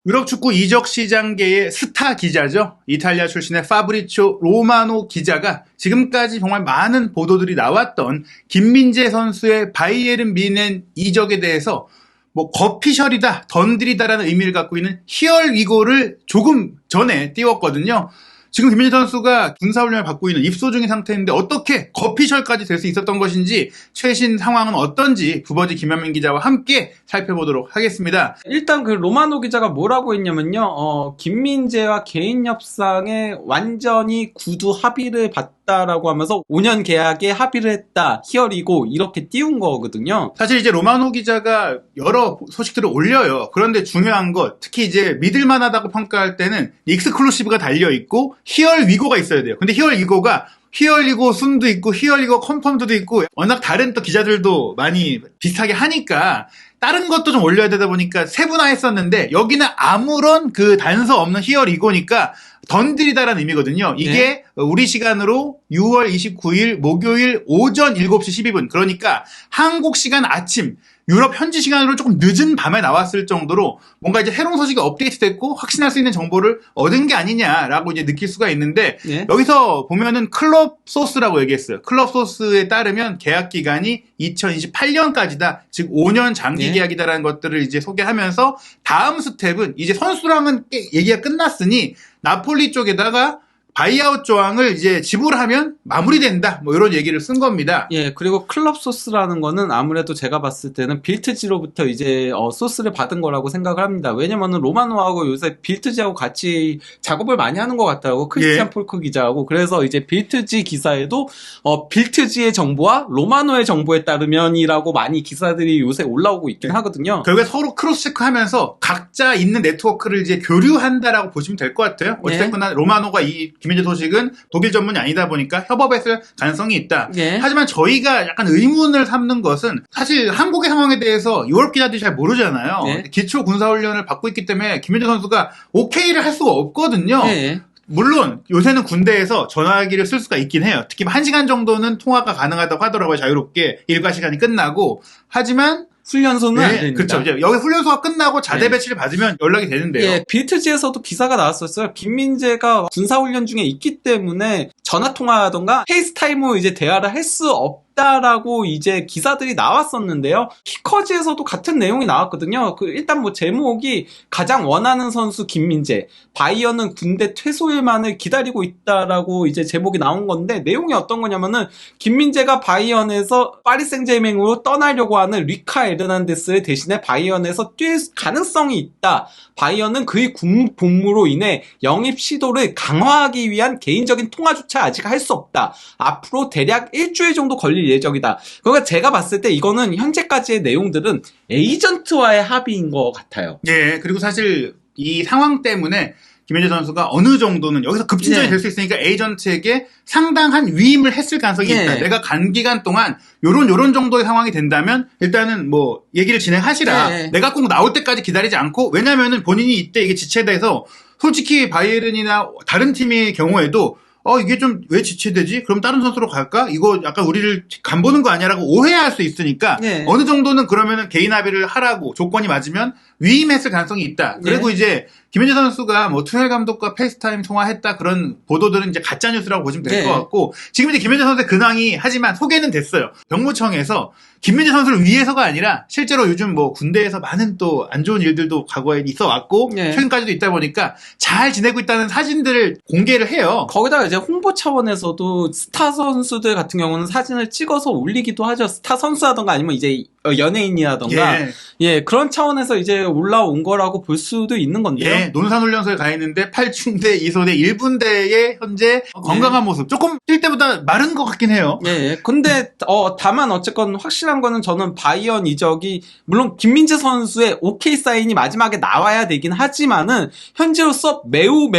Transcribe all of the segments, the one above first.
유럽 축구 이적 시장계의 스타 기자죠. 이탈리아 출신의 파브리치오 로마노 기자가 지금까지 정말 많은 보도들이 나왔던 김민재 선수의 바이에른 뮌헨 이적에 대해서 거피셜이다, 던들이다라는 의미를 갖고 있는 히얼 위고를 조금 전에 띄웠거든요. 지금 김민재 선수가 군사훈련을 받고 있는 입소 중인 상태인데 어떻게 거피셜까지 될 수 있었던 것인지, 최신 상황은 어떤지 부버지 김현민 기자와 함께 살펴보도록 하겠습니다. 일단 그 로마노 기자가 뭐라고 했냐면요. 김민재와 개인 협상에 완전히 구두 합의를 봤다라고 하면서 5년 계약에 합의를 했다. 히어리고 이렇게 띄운 거거든요. 사실 이제 로마노 기자가 여러 소식들을 올려요. 그런데 중요한 것, 특히 이제 믿을만하다고 평가할 때는 익스클루시브가 달려있고 히얼 위고가 있어야 돼요. 근데 히얼 위고가 히얼 위고 순도 있고 히얼 위고 컨펌드도 있고 워낙 다른 또 기자들도 많이 비슷하게 하니까 다른 것도 좀 올려야 되다 보니까 세분화했었는데, 여기는 아무런 그 단서 없는 히얼 위고니까 던들이다라는 의미거든요. 이게 네. 우리 시간으로 6월 29일 목요일 오전 7시 12분, 그러니까 한국 시간 아침, 유럽 현지 시간으로 조금 늦은 밤에 나왔을 정도로 뭔가 이제 새로운 소식이 업데이트됐고 확신할 수 있는 정보를 얻은 게 아니냐라고 이제 느낄 수가 있는데, 네. 여기서 보면은 클럽 소스라고 얘기했어요. 클럽 소스에 따르면 계약 기간이 2028년까지다. 즉 5년 장기 네. 계약이다라는 것들을 이제 소개하면서, 다음 스텝은 이제 선수랑은 얘기가 끝났으니 나폴리 쪽에다가 바이아웃 조항을 이제 지불하면 마무리된다, 이런 얘기를 쓴 겁니다. 예, 그리고 클럽 소스라는 거는 아무래도 제가 봤을 때는 빌트지로부터 이제 소스를 받은 거라고 생각을 합니다. 왜냐면은 로마노하고 요새 빌트지하고 같이 작업을 많이 하는 것 같더라고. 크리스티안 폴크 기자하고. 그래서 이제 빌트지 기사에도 빌트지의 정보와 로마노의 정보에 따르면이라고 많이 기사들이 요새 올라오고 있긴 하거든요. 결국에 서로 크로스 체크하면서 각자 있는 네트워크를 이제 교류한다라고 보시면 될 것 같아요. 어쨌거나 로마노가 이 김민재 소식은 독일 전문이 아니다 보니까 협업했을 가능성이 있다. 예. 하지만 저희가 약간 의문을 삼는 것은, 사실 한국의 상황에 대해서 유럽 기자들이 잘 모르잖아요. 예. 기초 군사훈련을 받고 있기 때문에 김민재 선수가 오케이를 할 수가 없거든요. 예. 물론 요새는 군대에서 전화기를 쓸 수가 있긴 해요. 특히 1시간 정도는 통화가 가능하다고 하더라고요. 자유롭게 일과 시간이 끝나고. 하지만 훈련소는 안 됩니다. 그렇죠. 이제 여기 훈련소가 끝나고 자대 배치를 받으면 연락이 되는데요. 예, 빌트지에서도 기사가 나왔었어요. 김민재가 군사훈련 중에 있기 때문에 전화통화하던가 페이스타임으로 이제 대화를 할 수 없다라고 이제 기사들이 나왔었는데요. 키커즈에서도 같은 내용이 나왔거든요. 일단 제목이 가장 원하는 선수 김민재, 바이언은 군대 퇴소일만을 기다리고 있다라고 이제 제목이 나온 건데, 내용이 어떤 거냐면은 김민재가 바이언에서 파리 생제르맹으로 떠나려고 하는 리카 에르난데스를 대신에 바이언에서 뛸 가능성이 있다. 바이언은 그의 군 복무로 인해 영입 시도를 강화하기 위한 개인적인 통화조차 아직 할 수 없다. 앞으로 대략 일주일 정도 걸릴 예정이다. 그러니까 제가 봤을 때 이거는 현재까지의 내용들은 에이전트와의 합의인 것 같아요. 예, 그리고 사실 이 상황 때문에 김민재 선수가 어느 정도는 여기서 급진전이 될 수 있으니까 에이전트에게 상당한 위임을 했을 가능성이 있다. 내가 간 기간 동안 요런 정도의 상황이 된다면 일단은 얘기를 진행하시라. 내가 꼭 나올 때까지 기다리지 않고, 왜냐면은 본인이 이때 이게 지체돼서, 솔직히 바이에른이나 다른 팀의 경우에도 이게 좀 왜 지체되지? 그럼 다른 선수로 갈까? 이거 약간 우리를 간보는 거 아니야라고 오해할 수 있으니까 어느 정도는 그러면은 개인 합의를 하라고, 조건이 맞으면 위임했을 가능성이 있다. 그리고 이제 김민재 선수가 투헬 감독과 페이스타임 통화했다, 그런 보도들은 이제 가짜 뉴스라고 보시면 될 것 같고, 지금 이제 김민재 선수의 근황이, 하지만 소개는 됐어요. 병무청에서 김민재 선수를 위해서가 아니라 실제로 요즘 군대에서 많은 또 안 좋은 일들도 과거에 있어 왔고 최근까지도 있다 보니까 잘 지내고 있다는 사진들을 공개를 해요. 거기다가 이제 홍보 차원에서도 스타 선수들 같은 경우는 사진을 찍어서 올리기도 하죠. 스타 선수라던가 아니면 이제 연예인이라던가 그런 차원에서 이제 올라온 거라고 볼 수도 있는 건데요. 논산훈련소에 가 있는데 8중대, 2소대, 1분대에 현재 건강한 모습, 조금 뛸 때보다 마른 것 같긴 해요. 근데 다만 어쨌건 확실한 거는, 저는 바이언 이적이 물론 김민재 선수의 오케이 사인이 마지막에 나와야 되긴 하지만은 현재로서 매우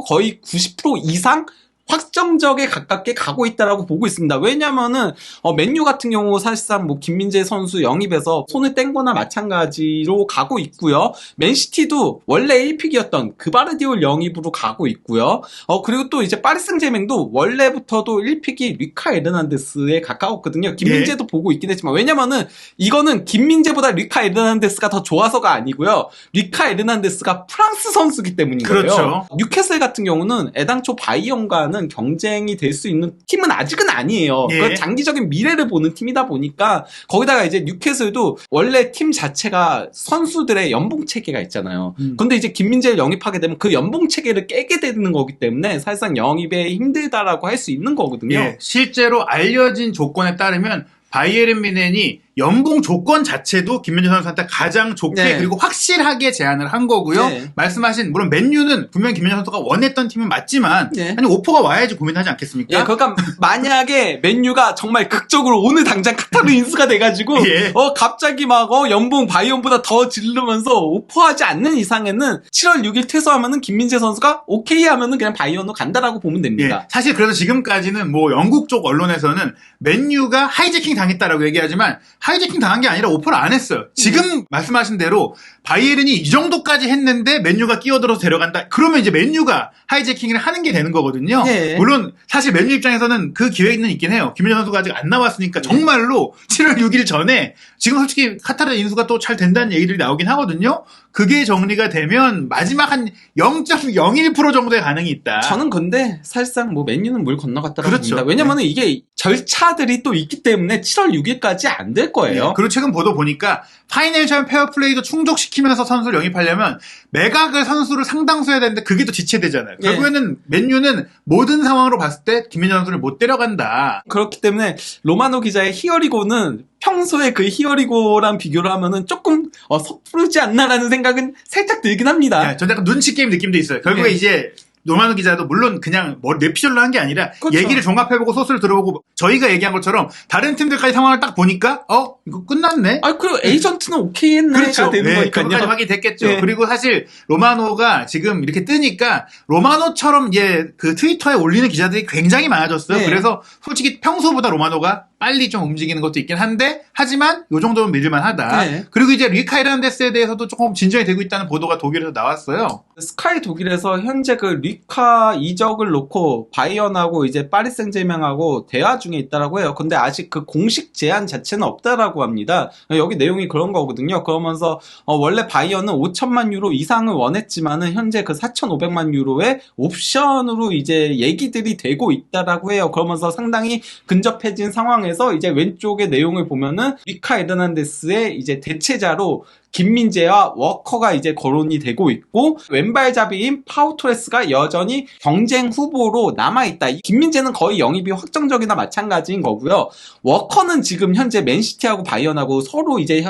거의 90% 이상 확정적에 가깝게 가고 있다라고 보고 있습니다. 왜냐면은 맨유 같은 경우 사실상 뭐 김민재 선수 영입에서 손을 뗀 거나 마찬가지로 가고 있고요. 맨시티도 원래 1픽이었던 그바르디올 영입으로 가고 있고요. 그리고 또 이제 파리 생제맹도 원래부터도 1픽이 리카 에르난데스에 가까웠거든요. 김민재도 보고 있긴 했지만 왜냐면은 이거는 김민재보다 리카 에르난데스가 더 좋아서가 아니고요. 리카 에르난데스가 프랑스 선수기 때문인 거예요. 그렇죠. 뉴캐슬 같은 경우는 애당초 바이언과는 경쟁이 될 수 있는 팀은 아직은 아니에요. 예. 그 장기적인 미래를 보는 팀이다 보니까 거기다가 이제 뉴캐슬도 원래 팀 자체가 선수들의 연봉 체계가 있잖아요. 근데 이제 김민재를 영입하게 되면 그 연봉 체계를 깨게 되는 거기 때문에 사실상 영입에 힘들다라고 할 수 있는 거거든요. 예, 실제로 알려진 조건에 따르면 바이에른 뮌헨이 연봉 조건 자체도 김민재 선수한테 가장 좋게 네. 그리고 확실하게 제안을 한 거고요. 네. 말씀하신 물론 맨유는 분명 김민재 선수가 원했던 팀은 맞지만 네. 아니 오퍼가 와야지 고민하지 않겠습니까? 예, 그러니까 만약에 맨유가 정말 극적으로 오늘 당장 카타르 인수가 돼가지고 예. 갑자기 막 연봉 바이언보다 더 지르면서 오퍼하지 않는 이상에는 7월 6일 퇴소하면은 김민재 선수가 오케이 하면은 그냥 바이언으로 간다라고 보면 됩니다. 예, 사실 그래서 지금까지는 뭐 영국 쪽 언론에서는 맨유가 하이제킹 당했다라고 얘기하지만 하이제킹 당한 게 아니라 오퍼를 안 했어요. 지금 말씀하신 대로 바이에른이 이 정도까지 했는데 맨유가 끼어들어서 데려간다. 그러면 이제 맨유가 하이제킹을 하는 게 되는 거거든요. 예. 물론 사실 맨유 입장에서는 그 기회는 있긴 해요. 김민재 선수가 아직 안 나왔으니까 정말로 7월 6일 전에 지금 솔직히 카타르 인수가 또 잘 된다는 얘기들이 나오긴 하거든요. 그게 정리가 되면 마지막 한 0.01% 정도의 가능이 있다. 저는 근데 사실상 뭐 맨유는 물 건너갔다고 그렇죠. 봅니다. 왜냐면은 이게 절차들이 또 있기 때문에 7월 6일까지 안 될 거예요. 그리고 최근 보도 보니까 파이낸셜 페어플레이도 충족시키면서 선수를 영입하려면 매각을 선수를 상당수 해야 되는데 그게 또 지체되잖아요. 예. 결국에는 맨유는 모든 상황으로 봤을 때 김민재 선수를 못 데려간다. 그렇기 때문에 로마노 기자의 히어리고는 평소에 그 히어리고랑 비교를 하면은 조금 섣부르지 않나라는 생각은 살짝 들긴 합니다. 전 약간 눈치 게임 느낌도 있어요. 결국에 예. 이제 노만우 기자도 물론 그냥 뇌피셜로 한 게 아니라 그렇죠. 얘기를 종합해보고 소스를 들어보고 저희가 얘기한 것처럼 다른 팀들까지 상황을 딱 보니까 이거 끝났네. 그리고 에이전트는 오케이 했네가 그렇죠. 되는 그것까지 거니까요. 확인됐겠죠. 네. 그리고 사실 로마노가 지금 이렇게 뜨니까 로마노처럼 이제 그 트위터에 올리는 기자들이 굉장히 많아졌어요. 네. 그래서 솔직히 평소보다 로마노가 빨리 좀 움직이는 것도 있긴 한데 하지만 요 정도면 믿을만 하다. 네. 그리고 이제 리카 에르난데스에 대해서도 조금 진전이 되고 있다는 보도가 독일에서 나왔어요. 스카이 독일에서 현재 그 리카 이적을 놓고 바이언하고 이제 파리 생제맹하고 대화 중에 있다라고 해요. 근데 아직 그 공식 제안 자체는 없다라고 합니다. 여기 내용이 그런 거거든요. 그러면서 원래 바이언은 5천만 유로 이상을 원했지만은 현재 그 4,500만 유로의 옵션으로 이제 얘기들이 되고 있다라고 해요. 그러면서 상당히 근접해진 상황에서 이제 왼쪽의 내용을 보면은 리카 에르난데스의 이제 대체자로 김민재와 워커가 이제 거론이 되고 있고 왼발잡이인 파우토레스가 여전히 경쟁 후보로 남아있다. 김민재는 거의 영입이 확정적이나 마찬가지인 거고요. 워커는 지금 현재 맨시티하고 바이언하고 서로 이제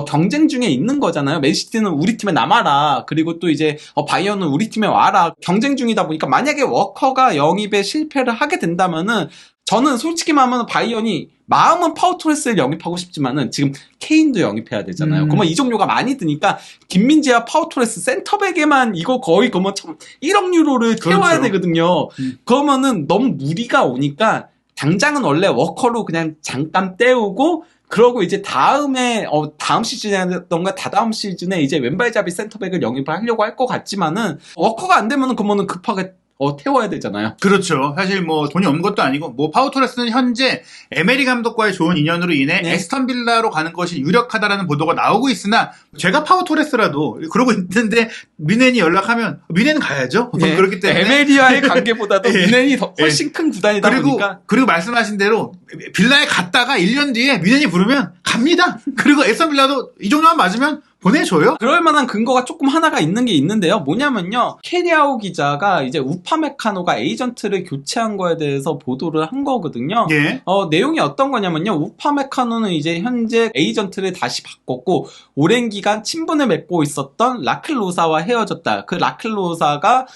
경쟁 중에 있는 거잖아요. 맨시티는 우리 팀에 남아라. 그리고 또 이제 바이언은 우리 팀에 와라. 경쟁 중이다 보니까 만약에 워커가 영입에 실패를 하게 된다면은 저는 솔직히 말하면 바이언이 마음은 파우토레스를 영입하고 싶지만은 지금 케인도 영입해야 되잖아요. 그러면 이 종류가 많이 드니까 김민재와 파우토레스 센터백에만 이거 거의 그러면 1억 유로를 태워야 그렇죠. 되거든요. 그러면은 너무 무리가 오니까 당장은 원래 워커로 그냥 잠깐 때우고 그러고 이제 다음에 다음 시즌이라던가 다다음 시즌에 이제 왼발잡이 센터백을 영입을 하려고 할 것 같지만은 워커가 안 되면은 그러면은 급하게 태워야 되잖아요. 그렇죠. 사실 뭐 돈이 없는 것도 아니고 뭐 파우토레스는 현재 에메리 감독과의 좋은 인연으로 인해 네. 에스턴 빌라로 가는 것이 유력하다라는 보도가 나오고 있으나 제가 파우토레스라도 그러고 있는데 미넨이 연락하면 미넨은 가야죠. 네. 그렇기 때문에 에메리와의 관계보다도 예. 미넨이 훨씬 큰 구단이다 보니까 그리고 말씀하신 대로 빌라에 갔다가 1년 뒤에 미넨이 부르면 갑니다. 그리고 에스턴 빌라도 이 정도만 맞으면 보내줘요? 그럴 만한 근거가 조금 하나가 있는 게 있는데요. 뭐냐면요. 캐리아오 기자가 이제 우파메카노가 에이전트를 교체한 거에 대해서 보도를 한 거거든요. 예. 내용이 어떤 거냐면요. 우파메카노는 이제 현재 에이전트를 다시 바꿨고 오랜 기간 친분을 맺고 있었던 라클로사와 헤어졌다. 그 라클로사가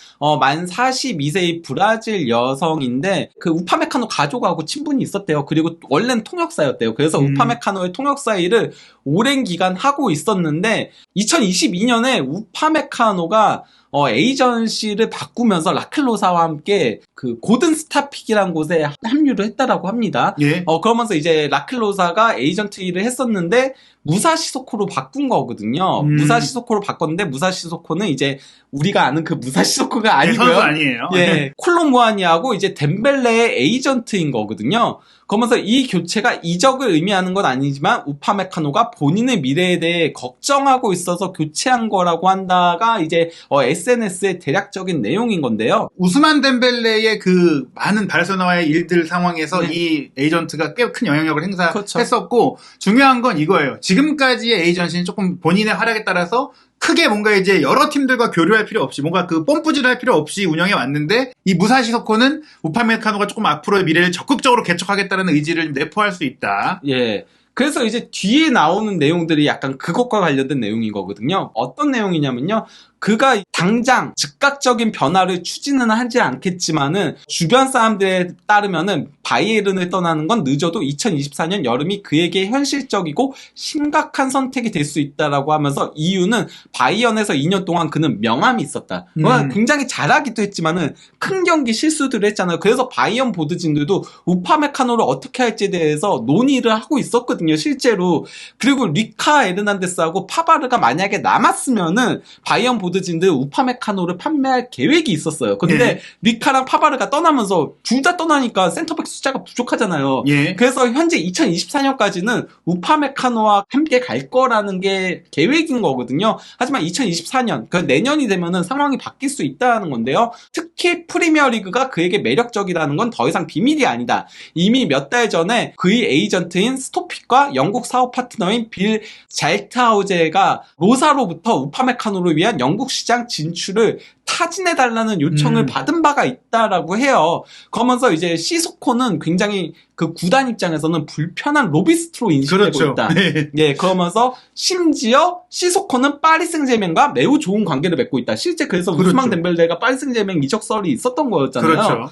만 42세의 브라질 여성인데 그 우파메카노 가족하고 친분이 있었대요. 그리고 원래는 통역사였대요. 그래서 우파메카노의 통역사 일을 오랜 기간 하고 있었는데 2022년에 우파메카노가 에이전시를 바꾸면서 라클로사와 함께 그 고든 스타픽이라는 곳에 합류를 했다라고 합니다. 예. 그러면서 이제 라클로사가 에이전트 일을 했었는데 무사시 소코로 바꾼 거거든요. 무사시 소코로 바꿨는데 무사시 소코는 이제 우리가 아는 그 무사시 소코가 아니고요. 선수 아니에요. 예, 콜롬무아니하고 이제 덴벨레의 에이전트인 거거든요. 그러면서 이 교체가 이적을 의미하는 건 아니지만 우파메카노가 본인의 미래에 대해 걱정하고 있어서 교체한 거라고 한다가 이제 SNS의 대략적인 내용인 건데요. 우스만 덴벨레의 그 많은 바르셀로나와의 일들 상황에서 네. 이 에이전트가 꽤 큰 영향력을 그렇죠. 행사했었고 중요한 건 이거예요. 지금까지의 에이전시는 조금 본인의 활약에 따라서 크게 뭔가 이제 여러 팀들과 교류할 필요 없이 뭔가 그 뽐뿌질할 필요 없이 운영해 왔는데 이 무사시 소코는 우파메카노가 조금 앞으로의 미래를 적극적으로 개척하겠다는 의지를 내포할 수 있다. 예. 그래서 이제 뒤에 나오는 내용들이 약간 그것과 관련된 내용인 거거든요. 어떤 내용이냐면요. 그가 당장 즉각적인 변화를 추진은 하지 않겠지만은 주변 사람들에 따르면은 바이에른을 떠나는 건 늦어도 2024년 여름이 그에게 현실적이고 심각한 선택이 될 수 있다라고 하면서 이유는 바이언에서 2년 동안 그는 명함이 있었다. 굉장히 잘하기도 했지만은 큰 경기 실수들을 했잖아요. 그래서 바이언 보드진들도 우파메카노를 어떻게 할지에 대해서 논의를 하고 있었거든요. 실제로. 그리고 리카 에르난데스하고 파바르가 만약에 남았으면은 바이언 보드진들 우파메카노를 판매할 계획이 있었어요. 근데 예. 리카랑 파바르가 떠나면서 둘 다 떠나니까 센터백 숫자가 부족하잖아요. 예. 그래서 현재 2024년까지는 우파메카노와 함께 갈 거라는 게 계획인 거거든요. 하지만 2024년, 그 내년이 되면은 상황이 바뀔 수 있다는 건데요. 특히 프리미어리그가 그에게 매력적이라는 건 더 이상 비밀이 아니다. 이미 몇 달 전에 그의 에이전트인 스토픽과 영국 사업 파트너인 빌 잘트하우제가 로사로부터 우파메카노를 위한 영국 시장 진출을 타진해달라는 요청을 받은 바가 있다라고 해요. 그러면서 이제 시소코는 굉장히 그 구단 입장에서는 불편한 로비스트로 인식되고 그렇죠. 있다. 네. 예, 그러면서 심지어 시소코는 파리 생제맹과 매우 좋은 관계를 맺고 있다. 실제 그래서 그렇죠. 우스만 덴벨레가 파리 생제맹 이적설이 있었던 거였잖아요. 그렇죠.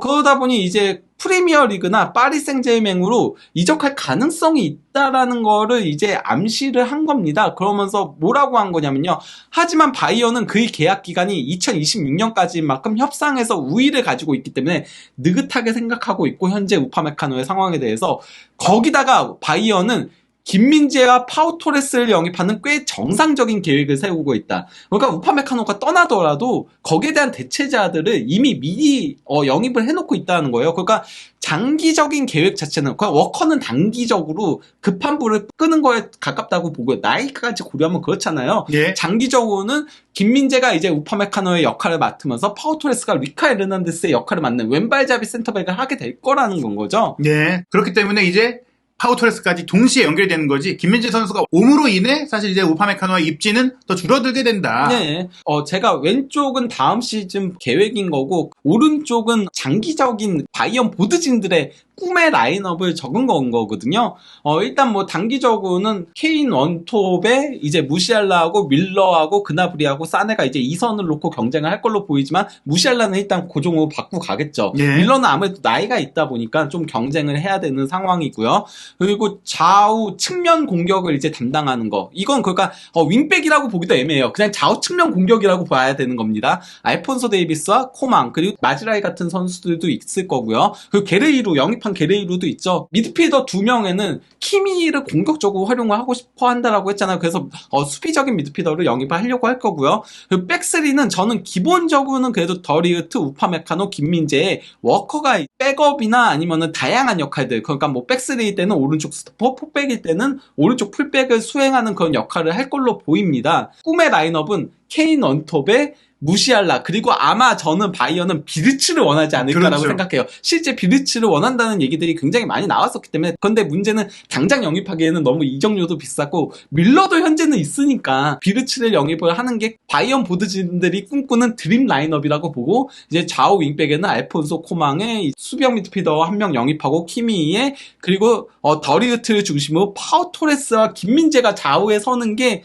그러다 보니 이제 프리미어 리그나 파리 생제맹으로 이적할 가능성이 있다라는 거를 이제 암시를 한 겁니다. 그러면서 뭐라고 한 거냐면요. 하지만 바이어는 그의 계약 기간이 2026년까지인 만큼 협상에서 우위를 가지고 있기 때문에 느긋하게 생각하고 있고 현재 우파메카노의 상황에 대해서 거기다가 바이어는 김민재와 파우토레스를 영입하는 꽤 정상적인 계획을 세우고 있다. 그러니까 우파메카노가 떠나더라도 거기에 대한 대체자들을 이미 미리 영입을 해놓고 있다는 거예요. 그러니까 장기적인 계획 자체는 그러니까 워커는 단기적으로 급한 불을 끄는 거에 가깝다고 보고요. 나이까지 고려하면 그렇잖아요. 예. 장기적으로는 김민재가 이제 우파메카노의 역할을 맡으면서 파우토레스가 리카 에르난데스의 역할을 맡는 왼발잡이 센터백을 하게 될 거라는 건 거죠. 예. 그렇기 때문에 이제 파우토레스까지 동시에 연결되는 거지. 김민재 선수가 옴으로 인해 사실 이제 우파메카노의 입지는 더 줄어들게 된다. 네. 제가 왼쪽은 다음 시즌 계획인 거고 오른쪽은 장기적인 바이언 보드진들의 꿈의 라인업을 적은 건 거거든요. 일단 뭐 단기적으로는 케인 원톱에 이제 무시알라하고 밀러하고 그나브리하고 사네가 이제 2선을 놓고 경쟁을 할 걸로 보이지만 무시알라는 일단 고종으로 바꾸고 가겠죠. 예. 밀러는 아무래도 나이가 있다 보니까 좀 경쟁을 해야 되는 상황이고요. 그리고 좌우 측면 공격을 이제 담당하는 거. 이건 그러니까 윙백이라고 보기도 애매해요. 그냥 좌우 측면 공격이라고 봐야 되는 겁니다. 알폰소 데이비스와 코망 그리고 마즈라이 같은 선수들도 있을 거고요. 그리고 게르이루 영입한 게르이루도 있죠. 미드필더 2명에는 키미를 공격적으로 활용을 하고 싶어 한다라고 했잖아요. 그래서 수비적인 미드필더를 영입을 하려고 할 거고요. 그리고 백스리는 저는 기본적으로는 그래도 더리우트, 우파메카노, 김민재의 워커가 백업이나 아니면은 다양한 역할들 그러니까 뭐 백스리 때는 오른쪽 스토퍼, 폭백일 때는 오른쪽 풀백을 수행하는 그런 역할을 할 걸로 보입니다. 꿈의 라인업은 케인 언톱에 무시알라 그리고 아마 저는 바이어는 비르츠를 원하지 않을까라고 그렇죠. 생각해요. 실제 비르츠를 원한다는 얘기들이 굉장히 많이 나왔었기 때문에 그런데 문제는 당장 영입하기에는 너무 이적료도 비싸고 밀러도 현재는 있으니까 비르츠를 영입을 하는 게 바이언 보드진들이 꿈꾸는 드림 라인업이라고 보고 이제 좌우 윙백에는 알폰소 코망의 수비형 미드필더 한 명 영입하고 키미의 그리고 더리우트를 중심으로 파우토레스와 김민재가 좌우에 서는 게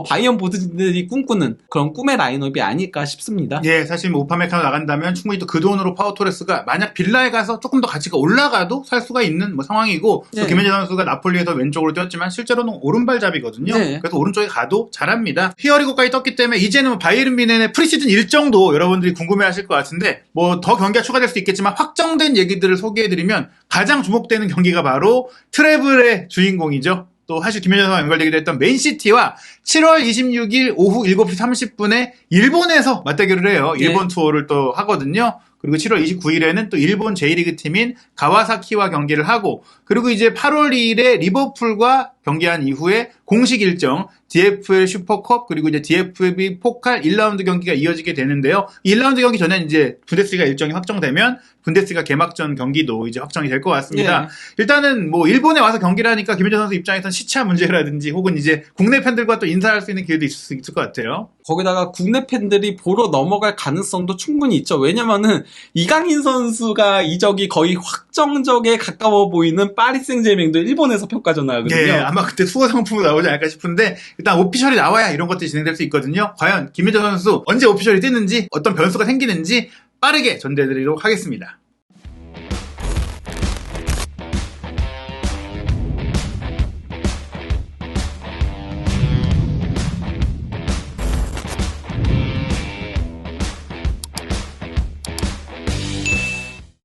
바이언 보드진들이 꿈꾸는 그런 꿈의 라인업이 아닐까 싶습니다. 예, 사실 뭐 우파메카노 나간다면 충분히 또 그 돈으로 파우토레스가 만약 빌라에 가서 조금 더 가치가 올라가도 살 수가 있는 뭐 상황이고 또 네. 김현재 선수가 나폴리에서 왼쪽으로 뛰었지만 실제로는 오른발잡이거든요. 네. 그래서 오른쪽에 가도 잘합니다. 히어리고까지 떴기 때문에 이제는 뭐 바이에른 뮌헨의 프리시즌 일정도 여러분들이 궁금해하실 것 같은데 뭐 더 경기가 추가될 수 있겠지만 확정된 얘기들을 소개해드리면 가장 주목되는 경기가 바로 트래블의 주인공이죠. 또 사실 김현재 선수와 연결되기도 했던 맨시티와 7월 26일 오후 7시 30분에 일본에서 맞대결을 해요. 네. 일본 투어를 또 하거든요. 그리고 7월 29일에는 또 일본 J리그 팀인 가와사키와 경기를 하고 그리고 이제 8월 2일에 리버풀과 경기한 이후에 공식 일정 DFL 슈퍼컵 그리고 이제 DFB 포칼 1라운드 경기가 이어지게 되는데요. 이 1라운드 경기 전에 이제 분데스리가 일정이 확정되면 분데스리가 개막전 경기도 이제 확정이 될 것 같습니다. 네. 일단은 뭐 일본에 와서 경기를 하니까 김현재 선수 입장에서는 시차 문제라든지 혹은 이제 국내 팬들과 또 인사할 수 있는 기회도 있을 것 같아요. 거기다가 국내 팬들이 보러 넘어갈 가능성도 충분히 있죠. 왜냐면은 이강인 선수가 이적이 거의 확정적에 가까워 보이는 파리 생제르맹도 일본에서 평가전 하거든요. 예, 아마 그때 수호 상품으로 나오지 않을까 싶은데 일단 오피셜이 나와야 이런 것들이 진행될 수 있거든요. 과연 김현재 선수 언제 오피셜이 뜨는지 어떤 변수가 생기는지 빠르게 전해드리도록 하겠습니다.